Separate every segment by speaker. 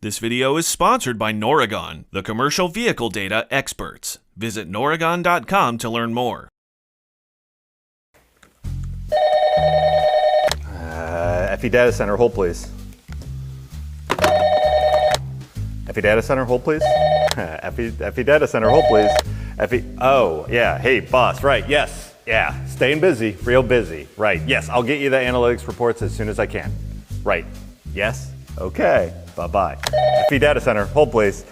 Speaker 1: This video is sponsored by Noragon, the commercial vehicle data experts. Visit Noragon.com to learn more.
Speaker 2: FE Data Center, hold please. FE Data Center, hold please. FE Data Center, hold please. Oh, yeah, hey, boss, right, yes, yeah, staying busy, real busy, right, yes, I'll get you the analytics reports as soon as I can. Right, yes, okay, bye-bye. FE Data Center, hold please.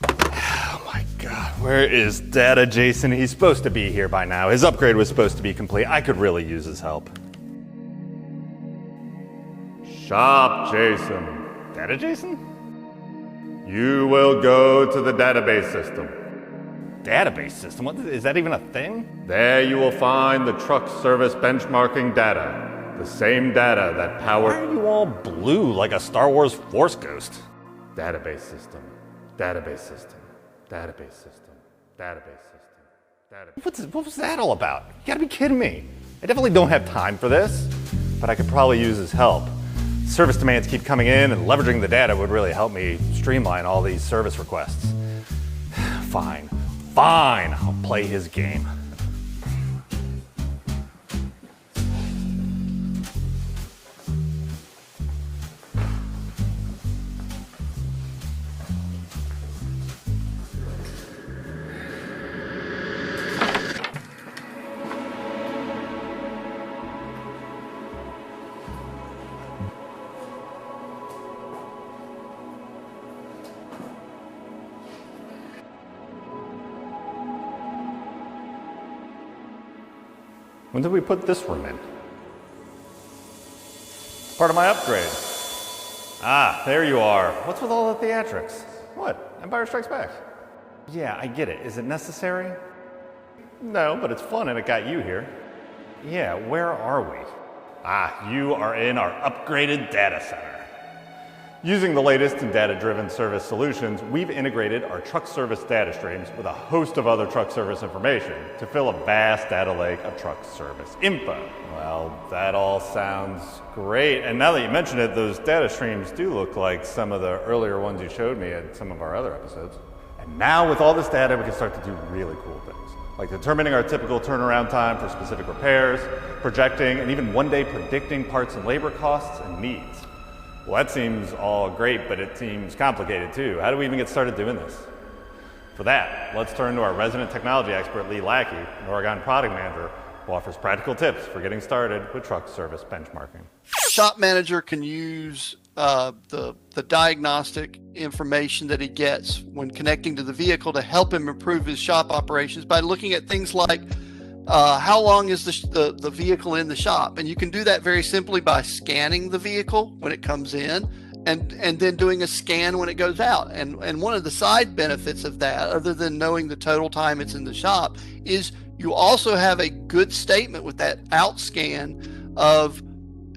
Speaker 2: Oh my God, where is Data Jason? He's supposed to be here by now. His upgrade was supposed to be complete. I could really use his help. Shop Jason. Data Jason? You will go to the database system. Database system? What is that even a thing? There you will find the truck service benchmarking data. The same data that powered... Why are you all blue like a Star Wars Force ghost? Database system. Database system. Database system. Database system. Database. What was that all about? You gotta be kidding me. I definitely don't have time for this, but I could probably use his help. Service demands keep coming in, and leveraging the data would really help me streamline all these service requests. Fine, I'll play his game. When did we put this room in? It's part of my upgrade. Ah, there you are. What's with all the theatrics? What? Empire Strikes Back? Yeah, I get it. Is it necessary? No, but it's fun and it got you here. Yeah, where are we? Ah, you are in our upgraded data center. Using the latest in data-driven service solutions, we've integrated our truck service data streams with a host of other truck service information to fill a vast data lake of truck service info. Well, that all sounds great. And now that you mention it, those data streams do look like some of the earlier ones you showed me in some of our other episodes. And now with all this data, we can start to do really cool things, like determining our typical turnaround time for specific repairs, projecting, and even one day predicting parts and labor costs and needs. Well, that seems all great, but it seems complicated too. How do we even get started doing this? For that, let's turn to our resident technology expert, Lee Lackey, an Oregon product manager, who offers practical tips for getting started with truck service benchmarking.
Speaker 3: Shop manager can use the diagnostic information that he gets when connecting to the vehicle to help him improve his shop operations by looking at things like how long is the vehicle in the shop? And you can do that very simply by scanning the vehicle when it comes in and then doing a scan when it goes out. And one of the side benefits of that, other than knowing the total time it's in the shop, is you also have a good statement with that out scan of,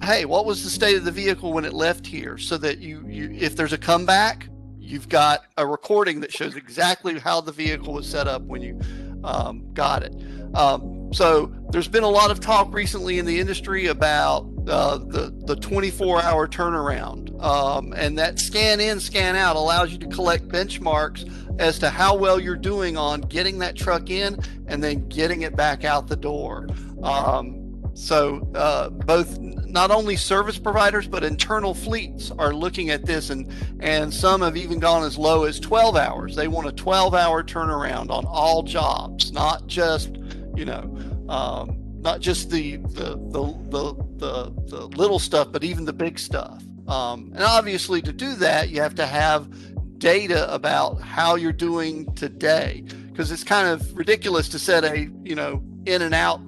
Speaker 3: hey, what was the state of the vehicle when it left here? So that you if there's a comeback, you've got a recording that shows exactly how the vehicle was set up when you got it. So there's been a lot of talk recently in the industry about the 24-hour turnaround, and that scan in, scan out allows you to collect benchmarks as to how well you're doing on getting that truck in and then getting it back out the door. So both not only service providers but internal fleets are looking at this, and some have even gone as low as 12 hours. They want a 12-hour turnaround on all jobs, not just not just the little stuff, but even the big stuff. And obviously, to do that, you have to have data about how you're doing today, because it's kind of ridiculous to set a in and out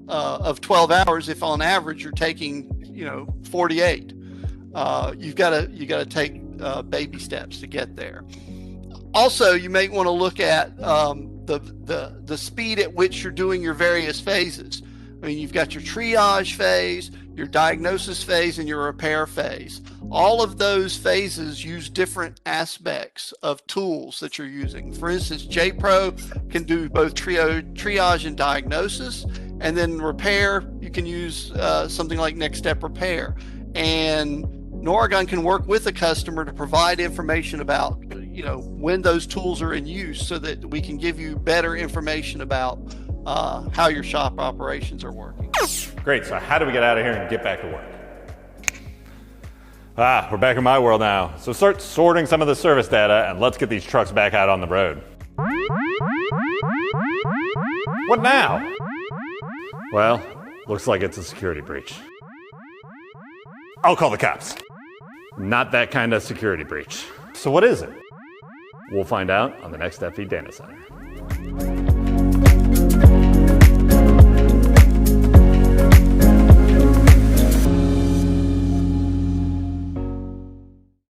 Speaker 3: of 12 hours if on average you're taking 48. You've got to take baby steps to get there. Also, you may want to look at the speed at which you're doing your various phases. I mean, you've got your triage phase, your diagnosis phase, and your repair phase. All of those phases use different aspects of tools that you're using. For instance, JPro can do both triage and diagnosis, and then repair, you can use something like Next Step Repair. And Noragon can work with the customer to provide information about, when those tools are in use so that we can give you better information about how your shop operations are working.
Speaker 2: Great, so how do we get out of here and get back to work? We're back in my world now. So start sorting some of the service data and let's get these trucks back out on the road. What now? Well, looks like it's a security breach. I'll call the cops. Not that kind of security breach. So what is it? We'll find out on the next FE Data Center.